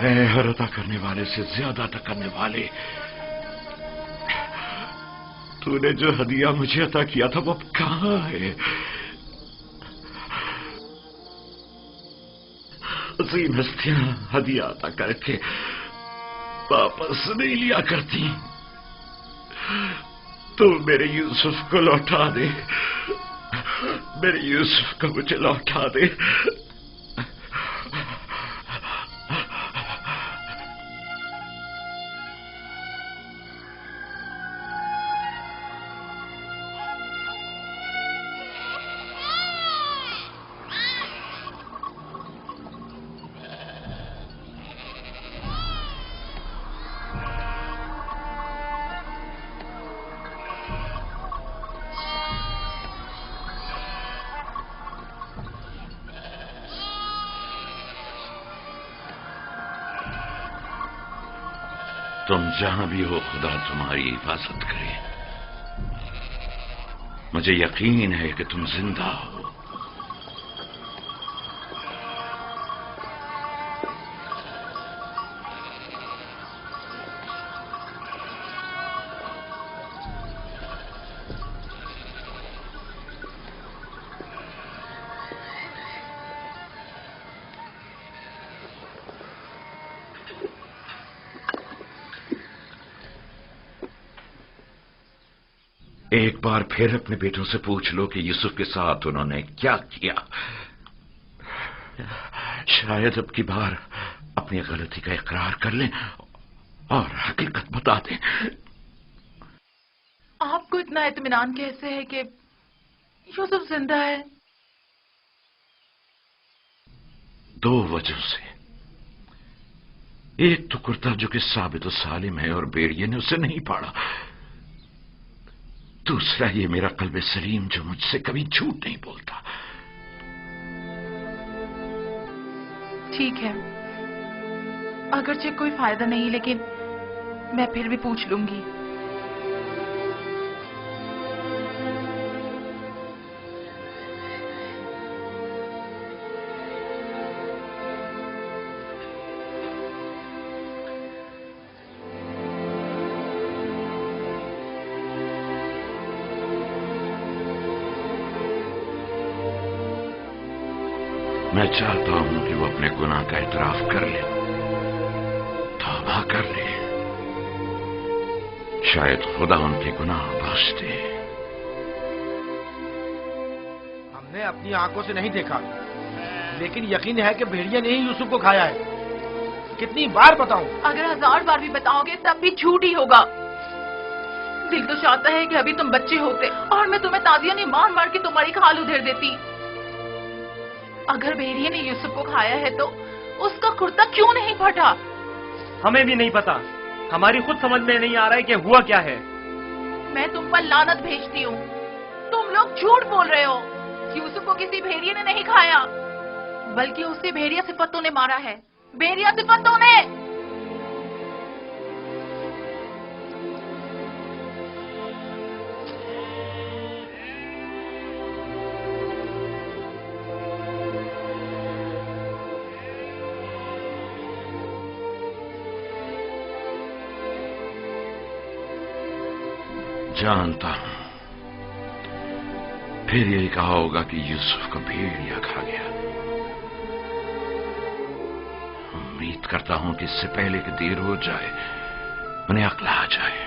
اے ہر عطا کرنے والے سے زیادہ عطا کرنے والے، تو نے جو ہدیہ مجھے عطا کیا تھا وہ اب کہاں ہے؟ عظیم ہستیاں ہدیہ عطا کر کے واپس نہیں لیا کرتی، تو میرے یوسف کو لوٹا دے، میرے یوسف کو مجھے لوٹا دے۔ تم جہاں بھی ہو خدا تمہاری حفاظت کرے۔ مجھے یقین ہے کہ تم زندہ ہو۔ ایک بار پھر اپنے بیٹوں سے پوچھ لو کہ یوسف کے ساتھ انہوں نے کیا کیا۔ شاید اب کی بار اپنی غلطی کا اقرار کر لیں اور حقیقت بتا دیں۔ آپ کو اتنا اطمینان کیسے ہے کہ یوسف زندہ ہے؟ دو وجہ سے، ایک تو کرتا جو کہ ثابت و سالم ہے اور بیڑیے نے اسے نہیں پاڑا، دوسرا یہ میرا قلب سلیم جو مجھ سے کبھی جھوٹ نہیں بولتا۔ ٹھیک ہے، اگرچہ کوئی فائدہ نہیں، لیکن میں پھر بھی پوچھ لوں گی۔ میں چاہتا ہوں کہ وہ اپنے گناہ کا اعتراف کر لے، توبہ کر لے، شاید خدا ان کے گناہ بخش دے۔ ہم نے اپنی آنکھوں سے نہیں دیکھا، لیکن یقین ہے کہ بھیڑیا نے ہی یوسف کو کھایا ہے۔ کتنی بار بتاؤں؟ اگر 1000 بار بھی بتاؤ گے تب بھی جھوٹ ہی ہوگا۔ دل تو چاہتا ہے کہ ابھی تم بچے ہوتے اور میں تمہیں تازیاں نہیں مار مار کے تمہاری کھال ادھیر دیتی۔ اگر بھیڑیے نے یوسف کو کھایا ہے تو اس کا کرتا کیوں نہیں پھٹا؟ ہمیں بھی نہیں پتا، ہماری خود سمجھ میں نہیں آ رہا ہے کہ ہوا کیا ہے۔ میں تم پر لعنت بھیجتی ہوں، تم لوگ جھوٹ بول رہے ہو۔ یوسف کو کسی بھیڑیے نے نہیں کھایا، بلکہ اسے بھیڑیا صفتوں نے مارا ہے، بھیڑیا صفتوں نے۔ جانتا ہوں پھر یہی کہا ہوگا کہ یوسف کو بھیڑیا کھا گیا۔ امید کرتا ہوں کہ اس سے پہلے کہ دیر ہو جائے انہیں عقل آ جائے۔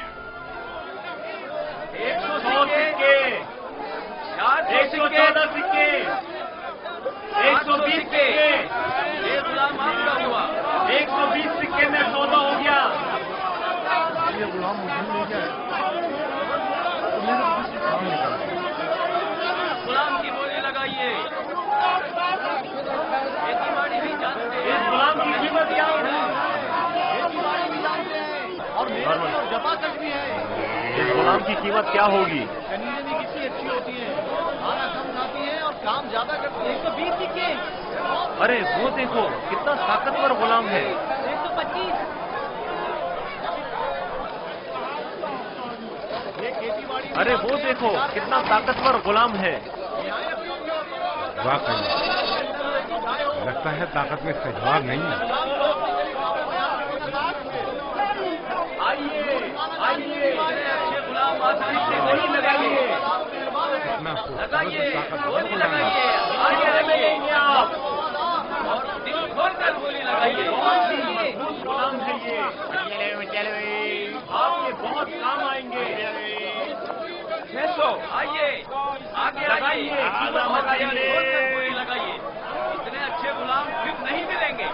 114 سکے، 120 سکے، 120 سکے میں سودا ہو گیا۔ غلام کی بولی لگائیے، اس غلام کی قیمت کیا ہے؟ اور جفا تک بھی ہے۔ اس غلام کی قیمت کیا ہوگی؟ کنیزیں بھی کتنی اچھی ہوتی ہیں، کھانا کم کھاتی ہیں اور کام زیادہ کرتی ہیں۔ 120 سکے۔ ارے وہ دیکھو کتنا طاقتور غلام ہے۔ 125۔ ارے وہ دیکھو کتنا طاقتور غلام ہے۔ واقعی لگتا ہے طاقت میں استحباب نہیں ہے۔ आइए आगे लगाइए, लगाइए। इतने अच्छे गुलाम फिर नहीं मिलेंगे।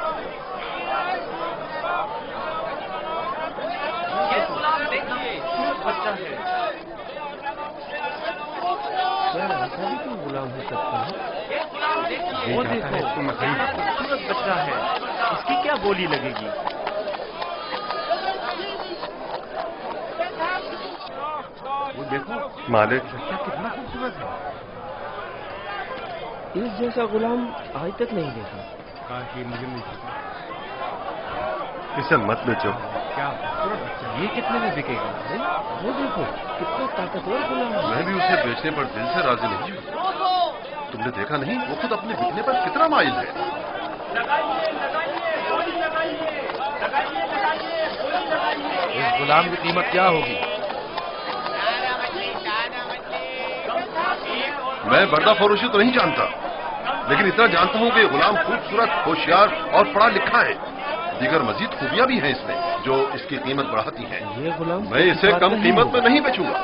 ये गुलाम देखिए, बच्चा है। ऐसा भी कोई गुलाम हो सकता है? ये गुलाम देखिए। वो देखो, कितना खूबसूरत बच्चा है। इसकी क्या बोली लगेगी? वो देखो, मालिक, बच्चा कितना खूबसूरत है। इस जैसा गुलाम आज तक नहीं देखा। काश ये मुझे मिल सके। इसे मत बेचो। क्या खूबसूरत बच्चा, ये कितने में बिकेगा? वो देखो कितना ताकतवर गुलाम है। मैं भी उसे बेचने पर दिल से राजी नहीं हूँ। तुमने देखा नहीं, वो खुद अपने बिकने पर कितना माइल है। इस गुलाम की कीमत क्या होगी? मैं बर्दा फरोशी तो नहीं जानता, लेकिन इतना जानता हूँ कि ये गुलाम खूबसूरत, होशियार और पढ़ा लिखा है। दीगर मजीद खूबियां भी हैं इसमें जो इसकी कीमत बढ़ाती हैं। ये गुलाम मैं इसे कम कीमत में नहीं बेचूंगा।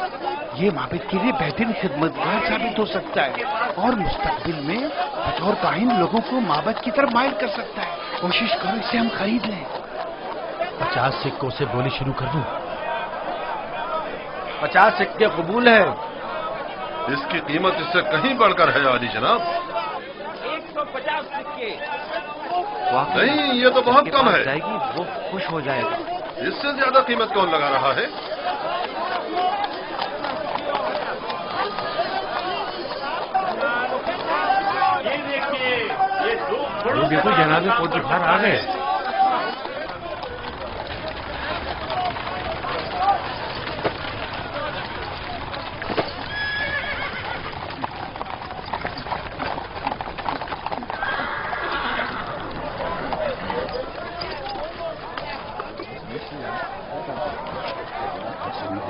ये माबिद के लिए बेहतरीन खिदमतगार साबित हो सकता है और मुस्तकबिल में बतौर काहिन लोगों को माबद की तरफ माइल कर सकता है। कोशिश करो इसे हम खरीद लें। 50 सिक्कों से बोली शुरू कर दूं? 50 सिक्के कबूल है। इसकी कीमत इससे कहीं बढ़कर है आली जनाब। 150 सिक्के। नहीं, ये तो बहुत कम है। जाएगी, वो खुश हो जाएगा। इससे ज्यादा कीमत कौन लगा रहा है? ये देखिए, ये दो वो देखो जनाबे फौज बाहर आ गए।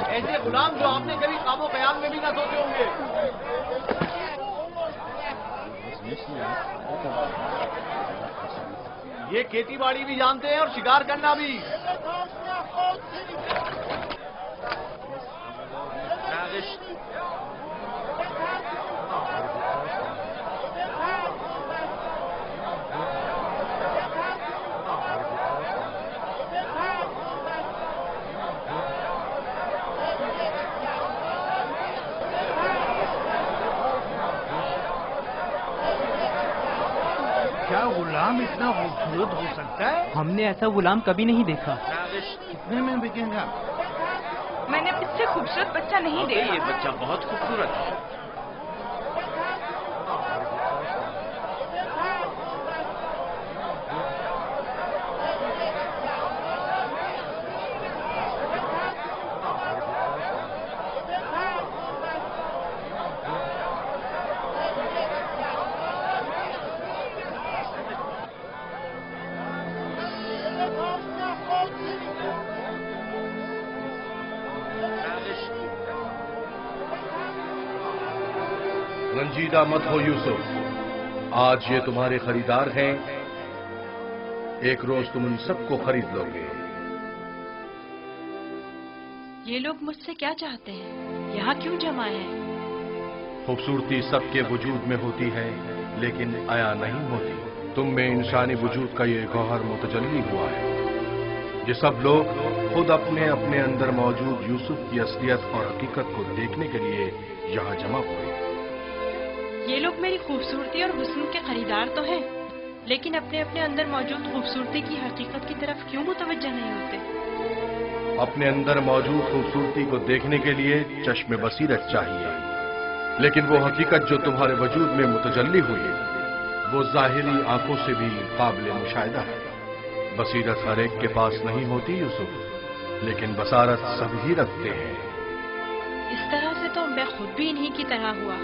ऐसे गुलाम जो आपने कभी कामो कयाम में भी ना सोचे होंगे। ये खेती बाड़ी भी जानते हैं और शिकार करना भी। क्या गुलाम इतना खूबसूरत हो सकता है? हमने ऐसा गुलाम कभी नहीं देखा। कितने में बिकेगा? मैंने इससे खूबसूरत बच्चा नहीं देखा। ये बच्चा बहुत खूबसूरत है। रंजीदा मत हो यूसुफ, आज ये तुम्हारे खरीदार हैं। एक रोज तुम उन सबको खरीद लोगे। ये लोग मुझसे क्या चाहते हैं? यहाँ क्यों जमा है? खूबसूरती सबके वजूद में होती है, लेकिन आया नहीं होती। तुम में इंसानी वजूद का ये गौहर मुतजल्ली हुआ है। ये सब लोग खुद अपने अपने अंदर मौजूद यूसुफ की असलियत और हकीकत को देखने के लिए यहाँ जमा हुए। ये लोग मेरी खूबसूरती और हुस्न के खरीदार तो हैं, लेकिन अपने अपने अंदर मौजूद खूबसूरती की हकीकत की तरफ क्यों मुतवज्जह नहीं होते? अपने अंदर मौजूद खूबसूरती को देखने के लिए चश्मे बसीरत चाहिए, लेकिन वो हकीकत जो तुम्हारे वजूद में मुतजल्ली हुई है वो जाहिरी आंखों से भी काबिल मुशाहिदा है। बसीरत हर एक के पास नहीं होती यूसुफ, लेकिन बसारत सभी रखते हैं। इस तरह से तो मैं खुद भी इन्हीं की तरह हुआ।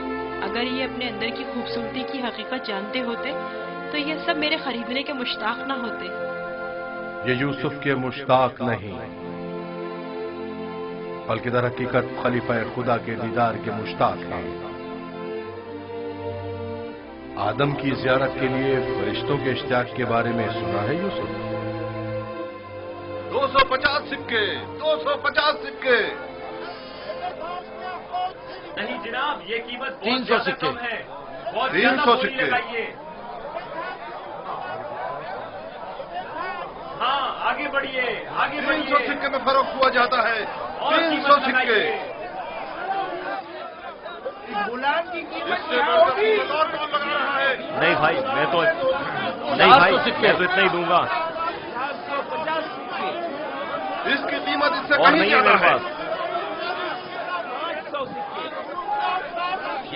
अगर ये अपने अंदर की खूबसूरती की हकीकत जानते होते तो ये सब मेरे खरीदने के मुश्ताक ना होते। ये यूसुफ के मुश्ताक नहीं, बल्कि दर हकीकत खलीफा खुदा के दीदार के मुश्ताक हैं। आदम की ज़ियारत के लिए फरिश्तों के इश्तियाक के बारे में सुना है यूसुफ? 250 सिक्के, 250 सिक्के। नहीं जनाब, ये कीमत 300 बहुत ज्यादा सिक्के। कम है। बहुत 300 ज्यादा बोली सिक्के। लगाइए। हाँ, आगे बढ़िए, आगे 300 बढ़िए। सिक्के में फरोख्त हुआ जाता है। और 300 कीमत सिक्के। लगाइए। गुलाम की कीमत इससे क्या बढ़कर होगी? कीमत और कौन लगा रहा है? नहीं भाई, मैं तो नहीं 400 भाई, सिक्के। मैं तो इतना ही दूंगा। 750 सिक्के। इसकी कीमत इससे और कहीं नहीं है ज्यादा मेरे है। पास। 800 सिक्के।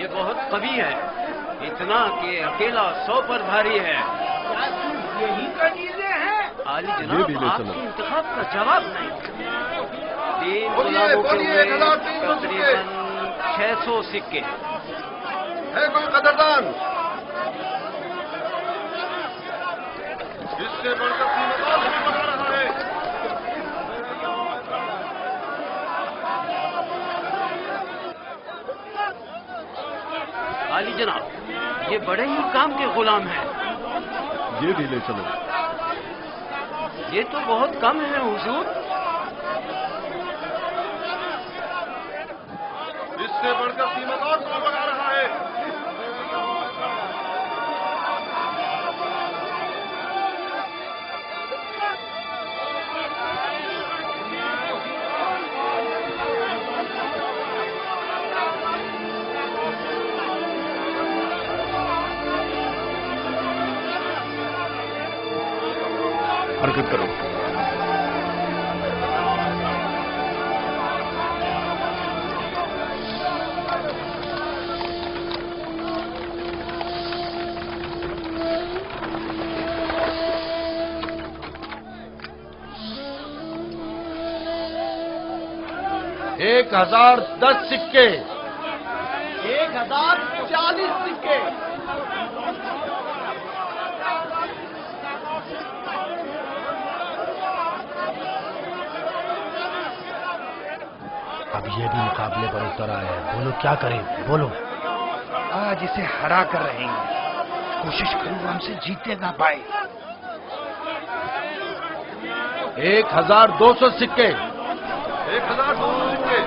ये बहुत कवि है, इतना कि अकेला 100 पर भारी है। क्या सिर्फ यही कनीजे हैं? आली ये जनाब, भी ले चलो। आपके इंतखाब का जवाब नहीं। 3 बोलिए, गुलामों के बोलिए, हुए 1300 सिक्के। तकरीबन 600 सिक्के। है कोई कदरदान? इससे बढ़कर कीमत और कौन लगा रहा है? आली जनाब, ये बड़े ही काम के गुलाम हैं। ये भी ले चलो। ये तो बहुत कम है हुजूर। इससे बढ़कर कीमत और कौन लगा रहा है? हरकत करो। एक 1010 सिक्के। 1040 सिक्के। अब ये भी मुकाबले पर उतर आया है। बोलो क्या करें, बोलो। आज इसे हरा कर रहेंगे। कोशिश करूँ हमसे जीतने ना पाए। 1200 सिक्के। 1200 सिक्के।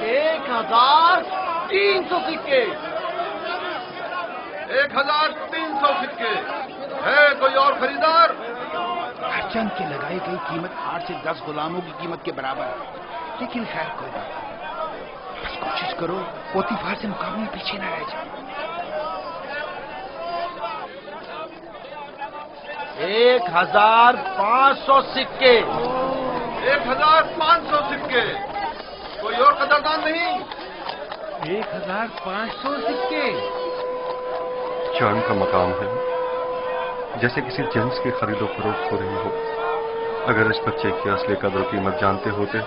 1300 सिक्के। 1300 सिक्के। है कोई और खरीदार? हरचंद की लगाई गई कीमत 8 से 10 गुलामों की कीमत के बराबर है। लेकिन खैर कोई बात नहीं। बस कोशिश करो पोतीफार से मुकाबले में पीछे न रह जाए। 1500 सिक्के। 1500 सिक्के। कोई और कदरदान नहीं? 1500 सिक्के। चांद का मकाम है, जैसे किसी जिन्स की खरीदो फरोख्त हो रही हो। अगर इस बच्चे की असली कदर कीमत जानते होते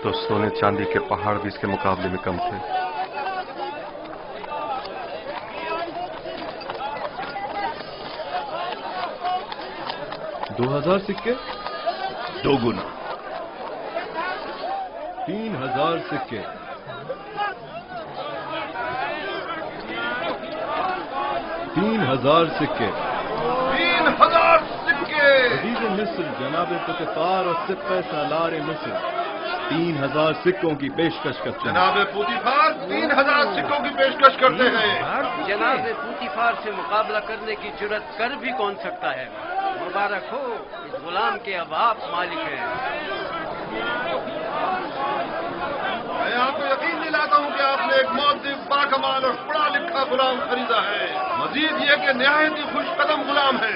तो सोने चांदी के पहाड़ भी इसके मुकाबले में कम थे। $2000 सिक्के। 2 गुना। 3000 सिक्के। 3000 सिक्के। 3000 सिक्के। अजीज मिस्र जनाब पुतिफार और सिक्के सालार मिस्र 3000 सिक्कों की पेशकश करते हैं। जनाब पुतिफार 3000 सिक्कों की पेशकश करते हैं। जनाब पूतीफार से मुकाबला करने की जुर्रत कर भी कौन सकता है। मुबारक हो, इस गुलाम के अब आप मालिक हैं। मैं आपको यकीन दिलाता हूं कि आपने एक मौद्दिब, बाकमाल और पढ़ा लिखा गुलाम खरीदा है। मजीद ये कि निहायत ही खुश कदम गुलाम है।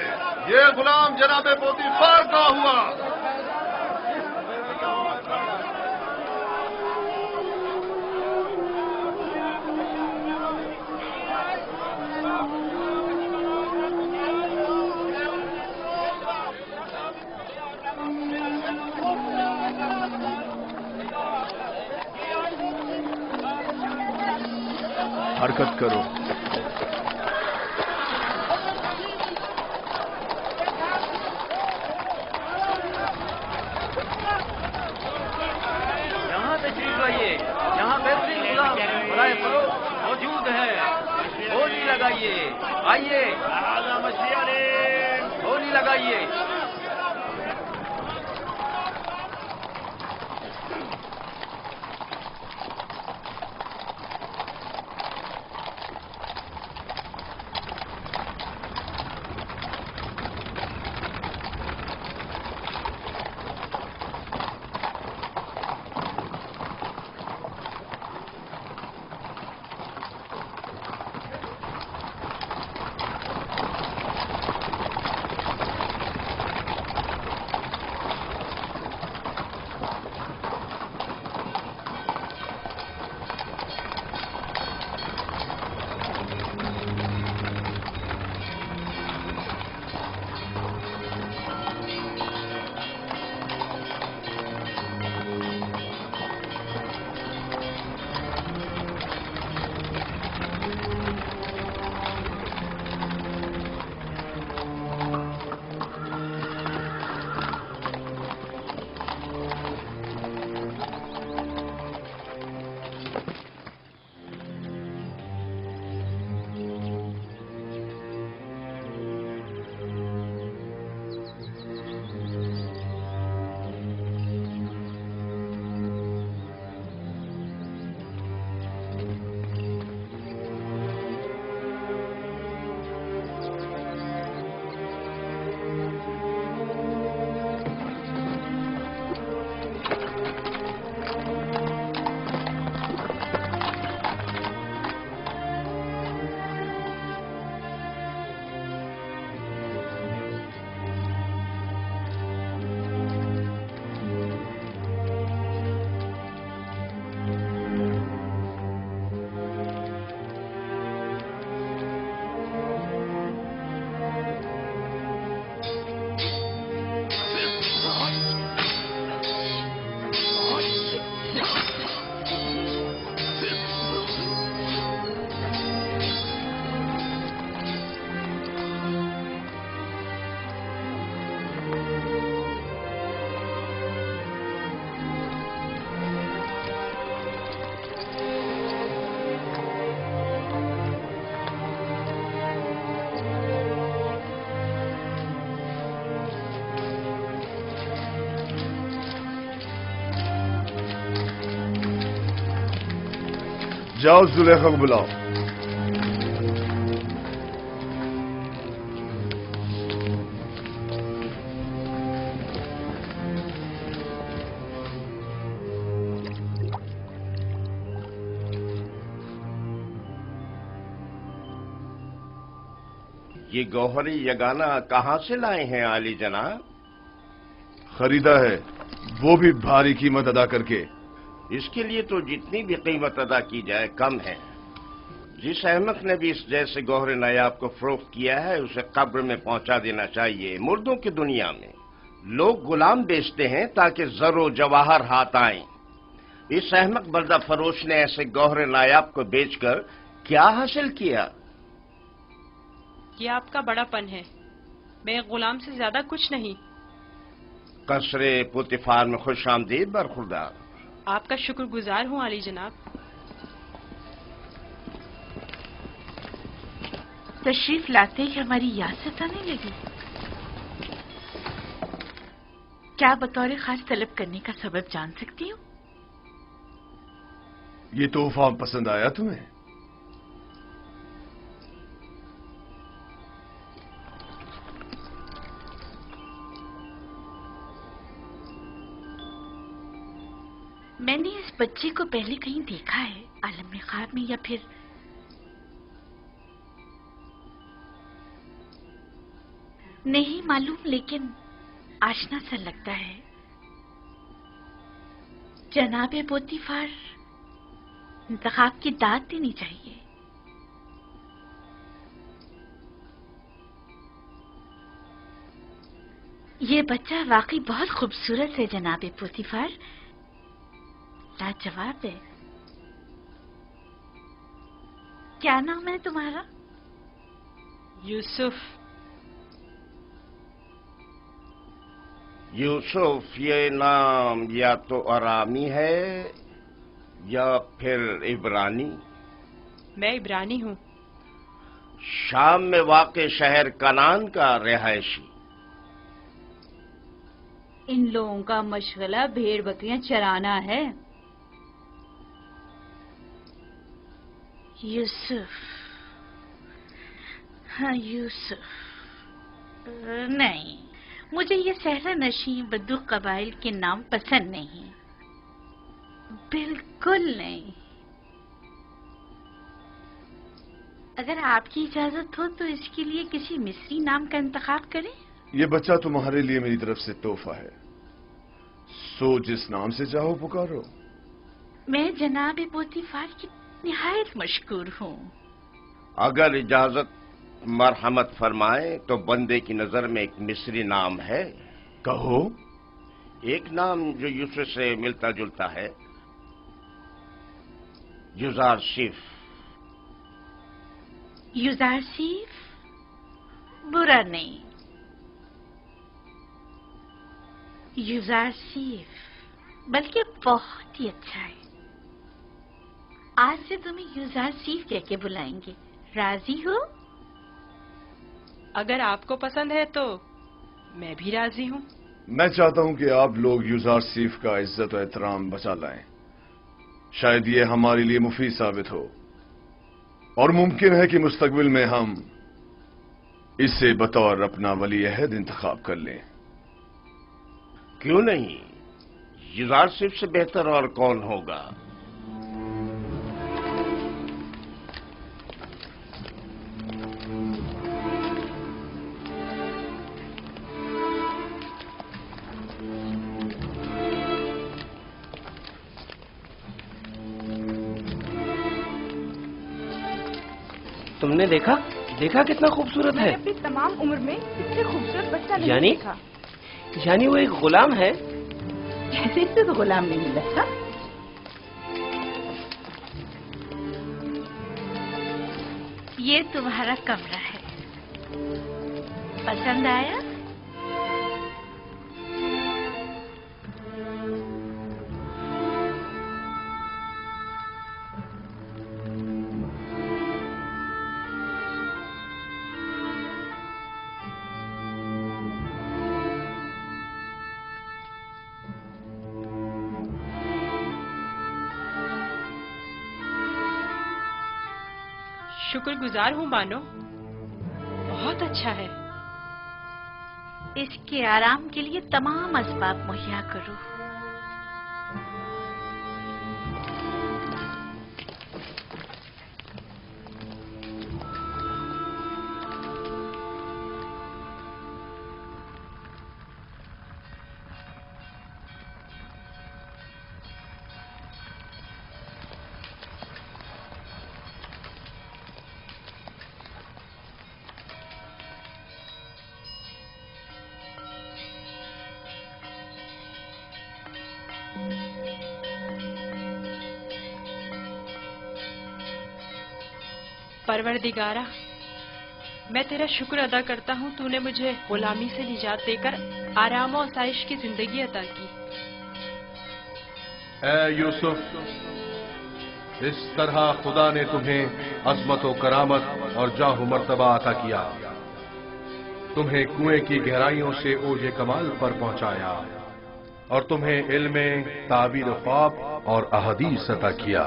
ये गुलाम जनाब पोतीफार का हुआ। हरकत करो। यहाँ तशरीफ लाइए, यहाँ बेहतरीन गुलाम बराए फरोख्त मौजूद है। होली लगाइए, आइए होली लगाइए। جاؤ زلیخا کو بلاؤ. یہ گوہری یگانہ کہاں سے لائے ہیں عالی جناب؟ خریدا ہے، وہ بھی بھاری قیمت ادا کر کے. اس کے لیے تو جتنی بھی قیمت ادا کی جائے کم ہے. جس احمق نے بھی اس جیسے گوہر نایاب کو فروخت کیا ہے اسے قبر میں پہنچا دینا چاہیے. مردوں کی دنیا میں لوگ غلام بیچتے ہیں تاکہ زر و جواہر ہاتھ آئیں. اس احمق بردہ فروش نے ایسے گوہر نایاب کو بیچ کر کیا حاصل کیا؟ یہ آپ کا بڑا پن ہے. میں غلام سے زیادہ کچھ نہیں. قصر پوتیفار میں خوش آمدید برخوردار. آپ کا شکر گزار ہوں علی جناب. تشریف لاتے ہی ہماری یاد ستانے لگی. کیا بطور خاص طلب کرنے کا سبب جان سکتی ہوں؟ یہ تحفہ پسند آیا تمہیں؟ میں نے اس بچے کو پہلے کہیں دیکھا ہے، عالم خواب میں یا پھر نہیں معلوم، لیکن آشنا سا لگتا ہے. جناب پوتیفار، انتخاب کی داد دینی چاہیے. یہ بچہ واقعی بہت خوبصورت ہے جناب پوتیفار، لاجواب ہے. کیا نام ہے تمہارا؟ یوسف. یوسف یہ نام یا تو آرامی ہے یا پھر عبرانی؟ میں عبرانی ہوں. شام میں واقع شہر کنعان کا رہائشی. ان لوگوں کا مشغلہ بھیڑ بکریاں چرانا ہے. یوسف، ہاں یوسف. نہیں، مجھے یہ صحرا نشین بدو قبائل کے نام پسند نہیں، بالکل نہیں. اگر آپ کی اجازت ہو تو اس کے لیے کسی مصری نام کا انتخاب کریں. یہ بچہ تمہارے لیے میری طرف سے تحفہ ہے، سو جس نام سے چاہو پکارو. میں جناب پوتیفار کی نہایت مشکور ہوں. اگر اجازت مرحمت فرمائیں تو بندے کی نظر میں ایک مصری نام ہے. کہو. ایک نام جو یوسف سے ملتا جلتا ہے، یوزارشیف. یوزارشیف برا نہیں. یوزارشیف بلکہ بہت ہی اچھا ہے. آج سے تمہیں یوزارشیف کہہ کے بلائیں گے. راضی ہو؟ اگر آپ کو پسند ہے تو میں بھی راضی ہوں. میں چاہتا ہوں کہ آپ لوگ یوزارشیف کا عزت و احترام بچا لائیں. شاید یہ ہمارے لیے مفید ثابت ہو، اور ممکن ہے کہ مستقبل میں ہم اسے بطور اپنا ولی عہد انتخاب کر لیں. کیوں نہیں؟ یوزارشیف سے بہتر اور کون ہوگا؟ تم نے دیکھا کتنا خوبصورت ہے. اپنی تمام عمر میں اتنے خوبصورت بچہ نہیں یعنی دیکھا. یعنی وہ ایک غلام ہے. جیسے اس سے تو غلام نہیں ملا تھا. یہ تمہارا کمرہ ہے، پسند آیا؟ शुक्र गुजार हूँ मानो, बहुत अच्छा है। इसके आराम के लिए तमाम असबाब मुहैया करो। परवरदिगारा, मैं तेरा शुक्र अदा करता हूँ, तूने मुझे गुलामी से निजात देकर आराम और आसाइश की जिंदगी अता की। ऐ यूसुफ, इस तरह खुदा ने तुम्हें अजमत व करामत और जाह मर्तबा अता किया, तुम्हें कुएं की गहराइयों से ओजे कमाल पर पहुंचाया और तुम्हें इल्म ताबीर ख्वाब और अहदीस अता किया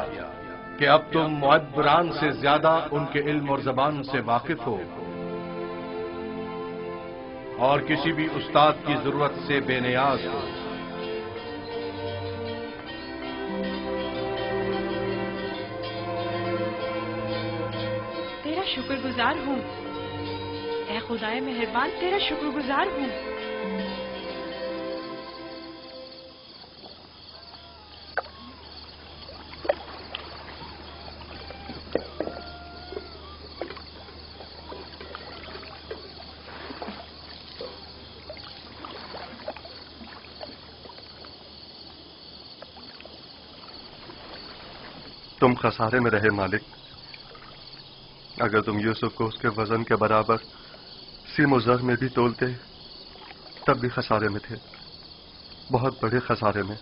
कि अब तुम मुअब्बरान से ज्यादा उनके इल्म और जबान से वाकिफ हो और किसी भी उस्ताद की जरूरत से बेनियाज हो। तेरा शुक्रगुजार हूँ, ऐ खुदाए मेहरबान, तेरा शुक्रगुजार हूँ। तुम खसारे में रहे मालिक। अगर तुम यूसुफ को उसके वजन के बराबर सीम-ओ-ज़र में भी तोलते तब भी खसारे में थे, बहुत बड़े खसारे में।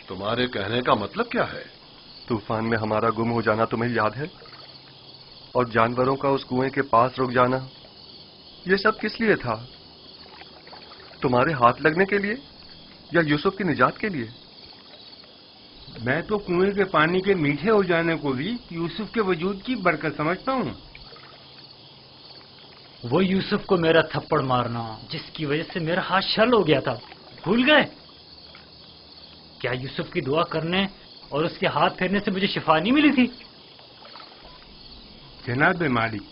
तुम्हारे कहने का मतलब क्या है? तूफान में हमारा गुम हो जाना तुम्हें याद है, और जानवरों का उस कुएं के पास रुक जाना, ये सब किस लिए था? तुम्हारे हाथ लगने के लिए या यूसुफ की निजात के लिए? मैं तो कुएं के पानी के मीठे हो जाने को भी यूसुफ के वजूद की बरकत समझता हूँ। वो यूसुफ को मेरा थप्पड़ मारना जिसकी वजह से मेरा हाथ शल हो गया था, भूल गए? क्या यूसुफ की दुआ करने और उसके हाथ फेरने से मुझे शिफा नहीं मिली थी? जनाब मालिक,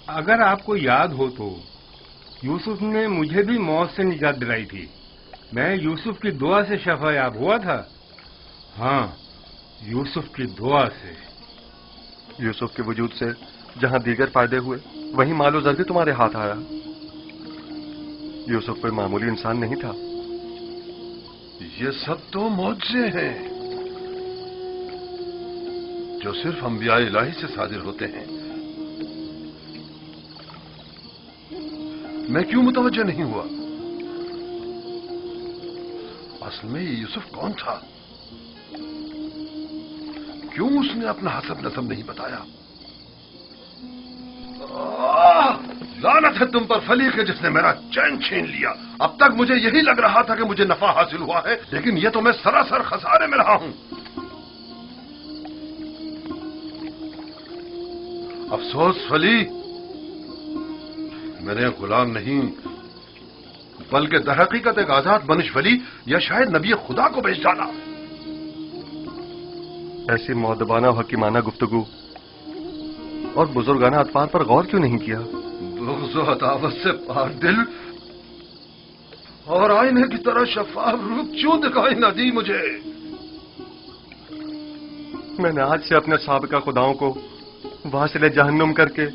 अगर आपको याद हो तो यूसुफ ने मुझे भी मौत से निजात दिलाई थी। मैं यूसुफ की दुआ से शफायाब हुआ था। हाँ, यूसुफ की दुआ से। यूसुफ के वजूद से जहां दीगर फायदे हुए, वहीं मालो ज़र भी तुम्हारे हाथ आया। यूसुफ कोई मामूली इंसान नहीं था। ये सब तो मौजज़े हैं जो सिर्फ अंबिया इलाही से सादिर होते हैं। मैं क्यों मुतवज्जह नहीं हुआ? असल में ये यूसुफ कौन था? क्यों उसने अपना हसब नसब नहीं बताया? लानत है तुम पर फली के जिसने मेरा चैन छीन लिया। अब तक मुझे यही लग रहा था कि मुझे नफा हासिल हुआ है, लेकिन यह तो मैं सरासर खसारे में रहा हूं। अफसोस फली, मैंने गुलाम नहीं बल्कि दरहकीकत एक आजाद बनिश वली या शायद नबी खुदा को बेच डाला। ऐसी मौदबाना और हकीमाना गुफ्तगू और बुजुर्गाना अतफार पर गौर क्यों नहीं किया? बुग़्ज़ व अदावत से पार दिल और आईने की तरह शफाफ रूप क्यों दिखाई न दी मुझे? मैंने आज से अपने साबिका खुदाओं को वासिले जहन्नुम करके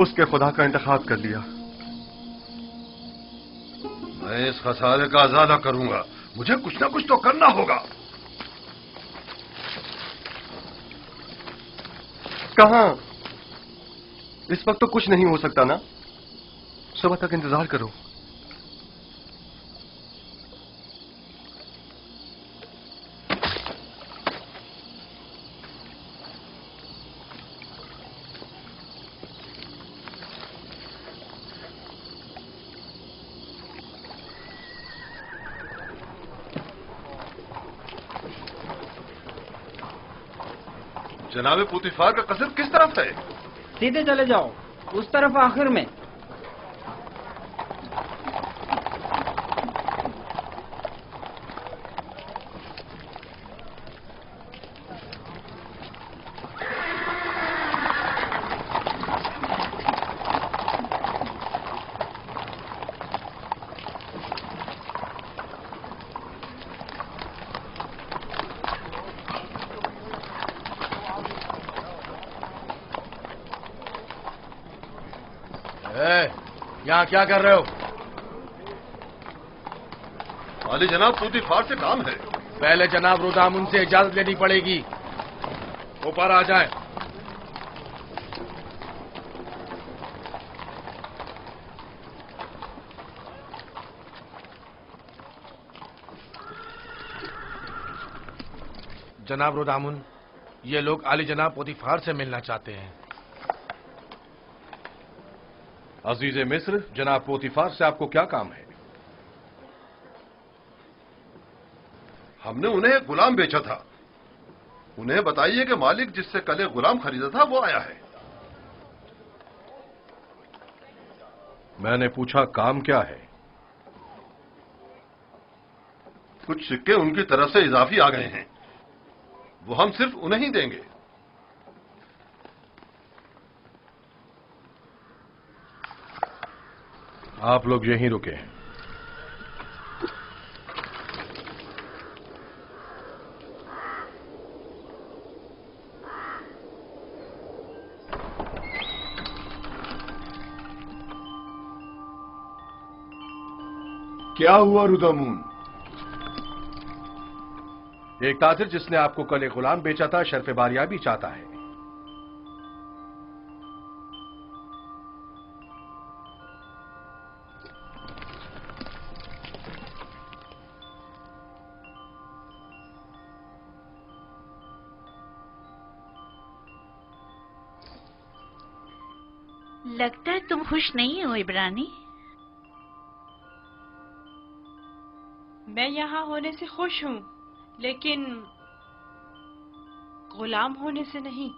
उसके खुदा का इंतखाब कर लिया। मैं इस खसारे का अज़ाला करूंगा। मुझे कुछ ना कुछ तो करना होगा। कहां? इस वक्त तो कुछ नहीं हो सकता ना। सुबह तक इंतजार करो। जनाब पुतिफार का कसर किस तरफ है? सीधे चले जाओ, उस तरफ आखिर में। यहाँ क्या कर रहे हो? वाली जनाब पुतिफार से काम है। पहले जनाब रुदामुन से इजाजत लेनी पड़ेगी। ऊपर आ जाए। जनाब रुदामुन, ये लोग आली जनाब पुतिफार से मिलना चाहते हैं। अजीज मिस्र, जनाब पोतीफार से आपको क्या काम है? हमने उन्हें एक गुलाम बेचा था। उन्हें बताइए कि मालिक जिससे कल एक गुलाम खरीदा था वो आया है। मैंने पूछा काम क्या है? कुछ सिक्के उनकी तरफ से इजाफी आ गए हैं, वो हम सिर्फ उन्हें ही देंगे। आप लोग यहीं रुके हैं। क्या हुआ रुदामुन? एक ताजिर जिसने आपको कल एक गुलाम बेचा था शर्फ बारियाबी चाहता है। लगता है तुम खुश नहीं हो इब्रानी। मैं यहाँ होने से खुश हूँ, लेकिन गुलाम होने से नहीं।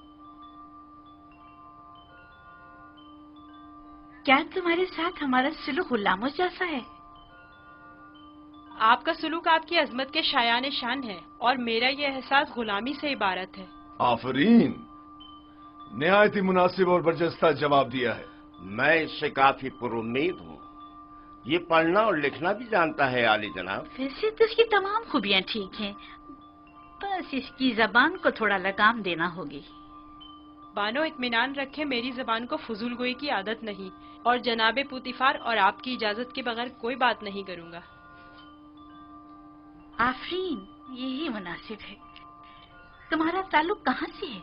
क्या तुम्हारे साथ हमारा सलूक गुलामों जैसा है? आपका सलूक आपकी अजमत के शायान शान है और मेरा ये एहसास गुलामी से इबारत है। आफरीन, निहायत ही मुनासिब और बरजस्ता जवाब दिया है। मैं इससे काफी पुरुम्मीद हूँ। ये पढ़ना और लिखना भी जानता है आली जनाब। वैसे तो इसकी तमाम खूबियां ठीक हैं, बस इसकी जबान को थोड़ा लगाम देना होगी। बानो इत्मीनान रखे, मेरी जबान को फजूल गोई की आदत नहीं और जनाबे पुतिफार और आपकी इजाजत के बगैर कोई बात नहीं करूंगा। आफरीन, यही मुनासिब है। तुम्हारा ताल्लुक कहाँ से है?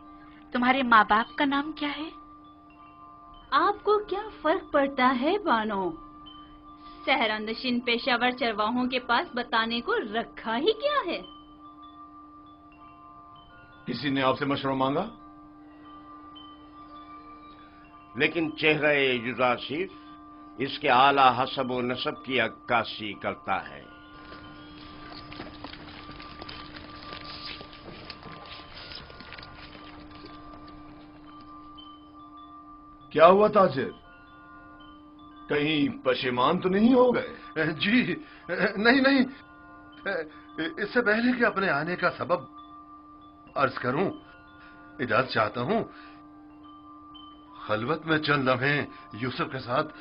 तुम्हारे माँ बाप का नाम क्या है? आपको क्या फर्क पड़ता है बानो? सहरानशीन पेशावर चरवाहों के पास बताने को रखा ही क्या है? किसी ने आपसे मशवरा मांगा? लेकिन चेहरा जुज़ासिफ इसके आला हसब व नसब की अक्कासी करता है। क्या हुआ ताजिर? कहीं पशेमान तो नहीं हो गए? जी नहीं नहीं, इससे पहले कि अपने आने का सबब अर्ज करूं, इजाजत चाहता हूं खलवत में चंद लम्हे यूसुफ के साथ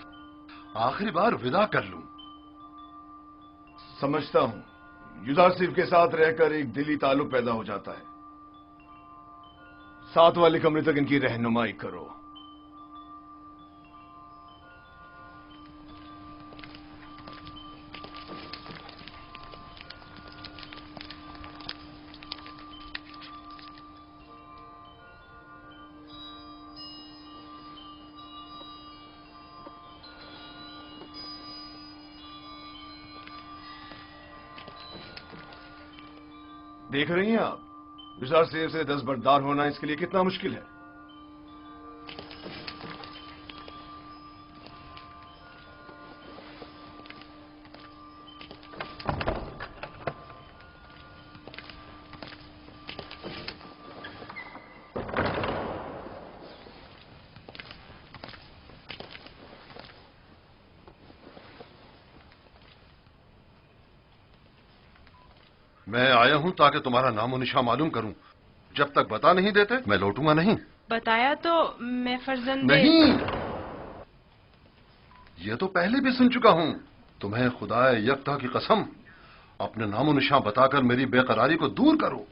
आखिरी बार विदा कर लूं। समझता हूं, युदासिफ के साथ रहकर एक दिली ताल्लुक पैदा हो जाता है। साथ वाले कमरे तक इनकी रहनुमाई करो। देख रही हैं आप, युदासिफ से दस्तबरदार होना इसके लिए कितना मुश्किल है। मैं आया हूं ताकि तुम्हारा नामो निशान मालूम करूं। जब तक बता नहीं देते मैं लौटूंगा नहीं। बताया तो मैं फर्जंदे नहीं, ये तो पहले भी सुन चुका हूं। तुम्हें खुदा यकता की कसम, अपने नामो निशान बताकर मेरी बेकरारी को दूर करो।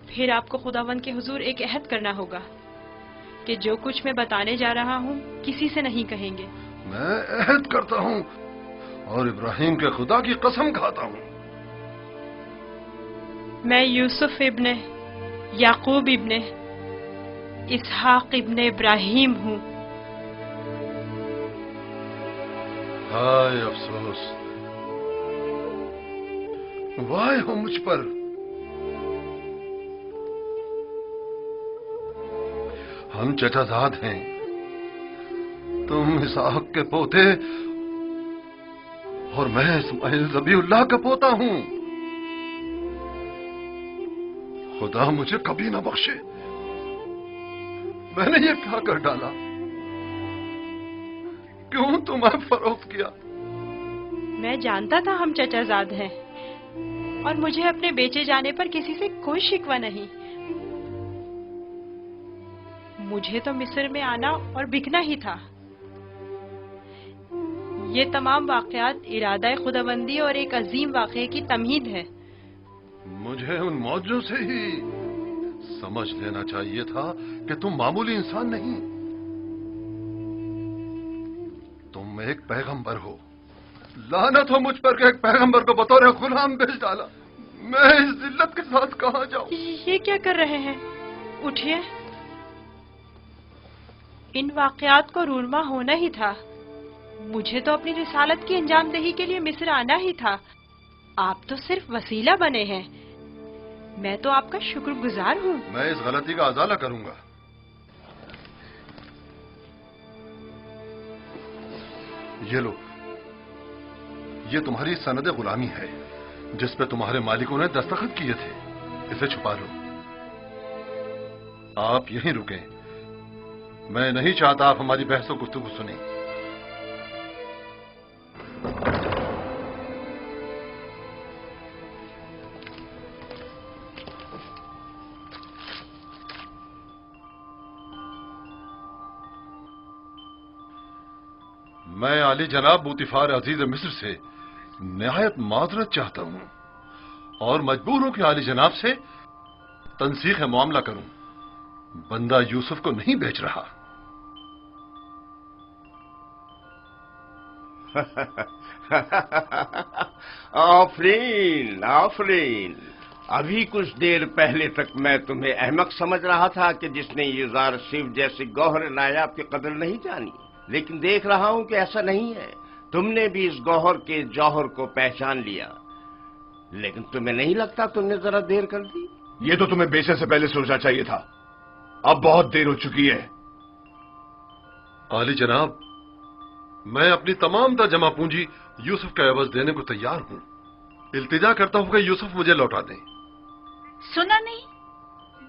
फिर आपको खुदावंद के हुजूर एक अहद करना होगा कि जो कुछ मैं बताने जा रहा हूँ किसी से नहीं कहेंगे। मैं अहद करता हूं और इब्राहिम के खुदा की कसम खाता हूं। मैं यूसुफ इब्ने याकूब इब्ने इसहाक इब्ने इब्राहिम हूँ। हाय अफसोस, वाह हो मुझ पर। हम चचाजाद हैं, तुम इसहाक के पोते और मैं इस्माइल ज़बीउल्लाह का पोता हूं। खुदा मुझे कभी ना बख्शे, मैंने ये क्या कर डाला? क्यों तुम्हें फरोख्त किया? मैं जानता था हम चचाजाद हैं और मुझे अपने बेचे जाने पर किसी से कोई शिकवा नहीं। मुझे तो मिस्र में आना और बिकना ही था। ये तमाम वाकयात इरादा खुदाबंदी और एक अजीम वाक़े की तमहीद है। मुझे उन मौजों से ही समझ लेना चाहिए था कि तुम मामूली इंसान नहीं, तुम एक पैगंबर हो। लानत हो मुझ पर कि एक पैगंबर को बतौर गुलाम बेच डाला। मैं इस जिल्लत के साथ कहां जाऊं? ये क्या कर रहे हैं? उठिए। इन वाकयात को रूरमा होना ही था। मुझे तो अपनी रिसालत की अंजामदही के लिए मिस्र आना ही था। आप तो सिर्फ वसीला बने हैं। मैं तो आपका शुक्रगुजार हूँ। मैं इस गलती का अजाला करूंगा। ये लो, ये तुम्हारी सनद गुलामी है जिस पे तुम्हारे मालिकों ने दस्तखत किए थे। इसे छुपा लो। आप यहीं रुकें। मैं नहीं चाहता आप हमारी बहसों गुफ्तगू सुनें। मैं आली जनाब बूतिफार अजीज मिस्र से निहायत माजरत चाहता हूं और मजबूर हूं कि आली जनाब से तनसीख मामला करूं। बंदा यूसुफ को नहीं बेच रहा। आफरीन आफरीन। अभी कुछ देर पहले तक मैं तुम्हें अहमक समझ रहा था कि जिसने ये जार शिव जैसे गौहर नायाब की कदर नहीं जानी, लेकिन देख रहा हूं कि ऐसा नहीं है। तुमने भी इस गौहर के जौहर को पहचान लिया। लेकिन तुम्हें नहीं लगता तुमने जरा देर कर दी? ये तो तुम्हें बेचने से पहले सोचना चाहिए था। अब बहुत देर हो चुकी है। आली जनाब, मैं अपनी तमाम जमा पूंजी यूसुफ का एवज देने को तैयार हूं। इल्तिजा करता हूं कि यूसुफ मुझे लौटा दें। सुना नहीं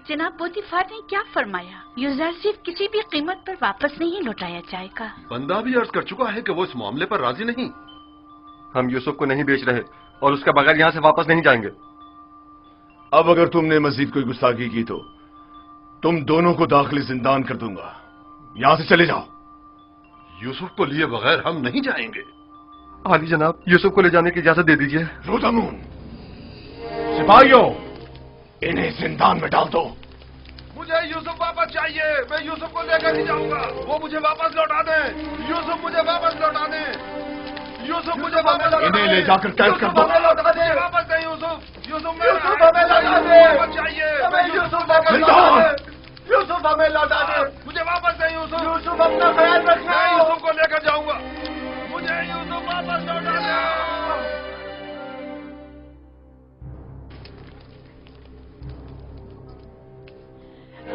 जनाब पोतीफार ने क्या फरमाया? यूसुफ किसी भी कीमत पर वापस नहीं लौटाया जाएगा। बंदा भी अर्ज कर चुका है कि वो इस मामले पर राजी नहीं। हम यूसुफ को नहीं बेच रहे और उसके बगैर यहां से वापस नहीं जाएंगे। अब अगर तुमने मजीद कोई गुस्ताखी की तो तुम दोनों को दाखिली जिंदान कर दूंगा। यहां से चले जाओ। यूसुफ को लिए बगैर हम नहीं जाएंगे। आली जनाब, यूसुफ को ले जाने की इजाजत दे दीजिए। रोदामून, सिपाहियों, इन्हें जिंदान में डाल दो। मुझे यूसुफ वापस चाहिए। मैं यूसुफ को लेकर ही जाऊंगा। वो मुझे वापस लौटा दे। यूसुफ मुझे वापस लौटा दे। यूसुफ मुझे वापस लौटा दे। इन्हें ले जाकर कैद कर दो। लौटा दे। वापस दे यूसुफ। यूसुफ हमें लौटा दे। चाहिए। यूसुफ वापस लौटा दे। यूसुफ हमें लौटा दे। मुझे वापस दे यूसुफ। यूसुफ अपना ख्याल रखना। मैं यूसुफ को लेकर जाऊंगा। मुझे यूसुफ वापस लौटा दे।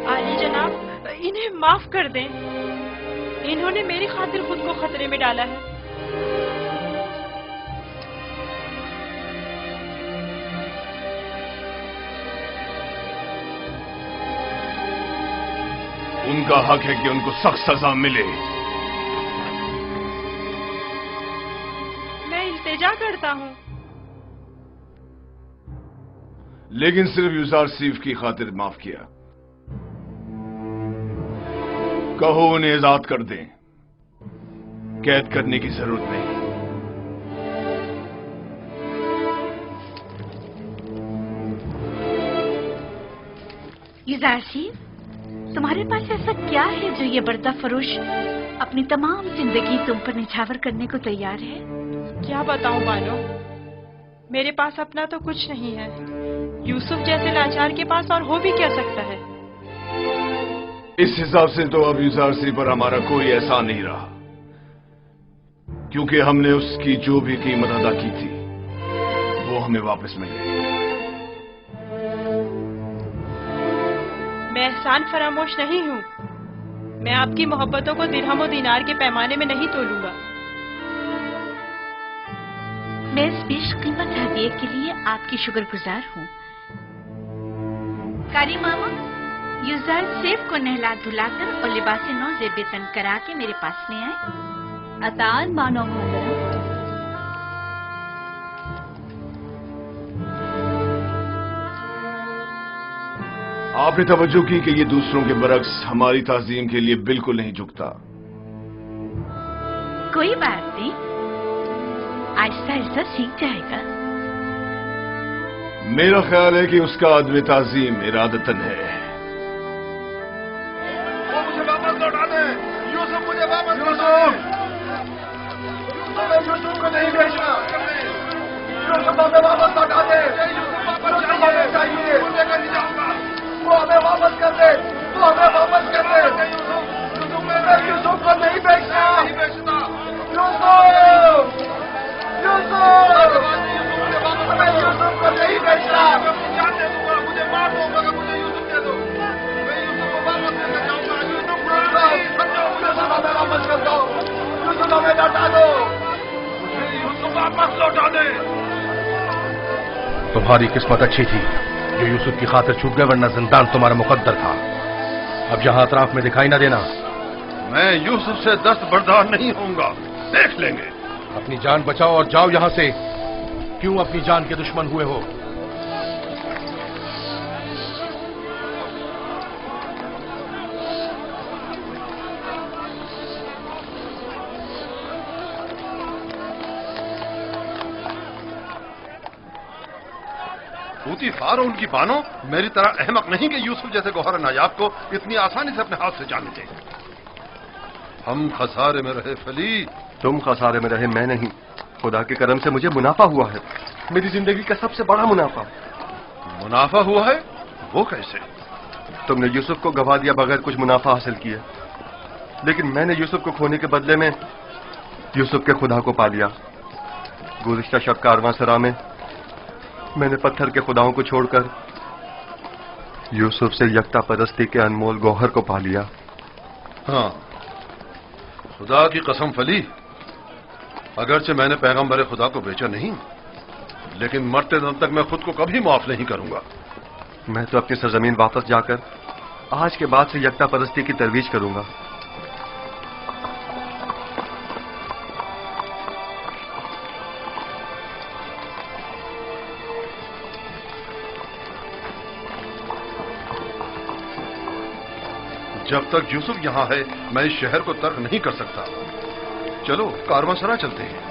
आली जनाब, इन्हें माफ कर दें। इन्होंने मेरी खातिर खुद को खतरे में डाला है। उनका हक है कि उनको सख्त सजा मिले। मैं इल्तिजा करता हूँ। लेकिन सिर्फ यूसुफ की खातिर माफ किया। कहो उन्हें आजाद कर दें, कैद करने की जरूरत नहीं। यूसुफ, तुम्हारे पास ऐसा क्या है जो ये बर्दा फरोश अपनी तमाम जिंदगी तुम पर निछावर करने को तैयार है? क्या बताऊं बानो, मेरे पास अपना तो कुछ नहीं है। यूसुफ जैसे लाचार के पास और हो भी क्या सकता है? इस हिसाब से तो अब यूसुफ पर हमारा कोई एहसान नहीं रहा, क्योंकि हमने उसकी जो भी कीमत अदा की थी वो हमें वापस मिल गई। मैं एहसान फरामोश नहीं हूँ। मैं आपकी मोहब्बतों को दिरहम और दीनार के पैमाने में नहीं तोलूंगा। मैं इस बेशकीमत हदिये के लिए आपकी शुक्रगुजार हूँ। कारी मामा, यूसुफ को नहला धुलाकर और लिबास नौ ज़ेब तन करा के मेरे पास ले आए। अतान मानो मोहतरम। आपने तवज्जो की कि ये दूसरों के बरक्स हमारी ताज़ीम के लिए बिल्कुल नहीं झुकता। कोई बात नहीं, आहिस्ता आहिस्ता सीख जाएगा। मेरा ख्याल है कि उसका अदब ताज़ीम इरादतन है। वो मुझे वापस लौटा दे। यूसुफ मुझे वापस लौटा दे। यूसुफ को नहीं भेजना। यूसुफ हमें वापस लौटा दे। यूसुफ हमें चाहिए। मुझे नहीं जाऊंगा। वो हमें वापस कर दे। वो हमें वापस कर दे। यूसुफ को नहीं बेचना। यूसुफ, हमें यूसुफ को नहीं बेचना। मुझे मार दो मगर मुझे यूसुफ दे दो। मैं यूसुफ को वापस लेकर जाऊंगा। यूसुफ हमें वापस कर दो। यूसुफ हमें लौटा दो। मुझे यूसुफ वापस लौटा दे। तुम्हारी किस्मत अच्छी थी जो यूसुफ की खातिर छूट गए, वरना जिंदान तुम्हारा मुकद्दर था। अब यहां अतराफ में दिखाई ना देना। मैं यूसुफ से दस्तबरदार नहीं होऊंगा, देख लेंगे। अपनी जान बचाओ और जाओ यहां से। क्यों अपनी जान के दुश्मन हुए हो? पूतीफार और उनकी बानो मेरी तरह अहमक नहीं कि यूसुफ जैसे गौहर नायाब को इतनी आसानी से अपने हाथ से जाने दें। हम खसारे में रहे फली। तुम खसारे में रहे, मैं नहीं। खुदा के करम से मुझे मुनाफा हुआ है, मेरी जिंदगी का सबसे बड़ा मुनाफा। मुनाफा हुआ है? वो कैसे? तुमने यूसुफ को गवा दिया बगैर कुछ मुनाफा हासिल किया, लेकिन मैंने यूसुफ को खोने के बदले में यूसुफ के खुदा को पा लिया। गुज़िश्ता शब कारवांसरा में मैंने पत्थर के खुदाओं को छोड़कर यूसुफ से यकता परस्ती के अनमोल गौहर को पा लिया। हाँ, खुदा की कसम फली, अगरचे मैंने पैगंबर खुदा को बेचा नहीं, लेकिन मरते दम तक मैं खुद को कभी माफ नहीं करूंगा। मैं तो अपनी सरजमीन वापस जाकर आज के बाद से यकता परस्ती की तरवीज करूंगा। जब तक यूसुफ यहां है मैं इस शहर को तर्क नहीं कर सकता। चलो कारवांसरा चलते हैं।